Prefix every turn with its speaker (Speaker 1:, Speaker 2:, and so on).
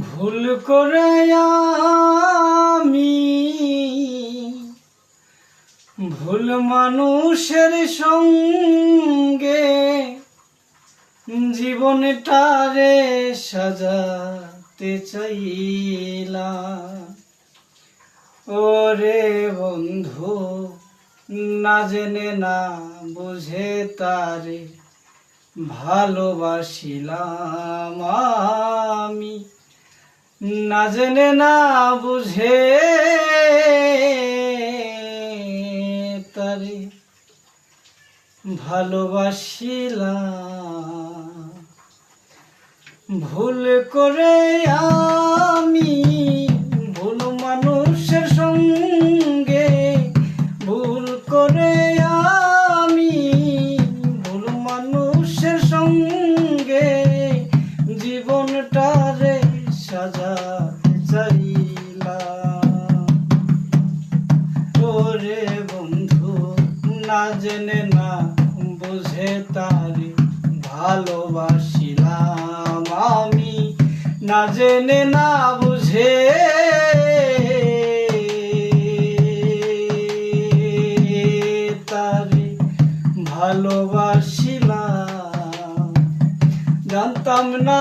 Speaker 1: ভুল করে আমি ভুল মানুষের সঙ্গে জীবনটারে সাজাতে চাইলাম। ওরে বন্ধু, না জেনে না বুঝে তারে ভালোবাসিলাম আমি, না জেনে না বুঝে তারে ভালোবাসিলাম। ভুল করে আমি ভুল মানুষের সঙ্গে, ভুল করে আমি ভুল মানুষের সঙ্গে জীবনটারে সাজাতে চাইলাম। ওরে বন্ধু, না জেনে না বুঝে তারে ভালোবাসিলাম আমি, না জেনে না বুঝে তারে ভালোবাসিলাম। জানতাম না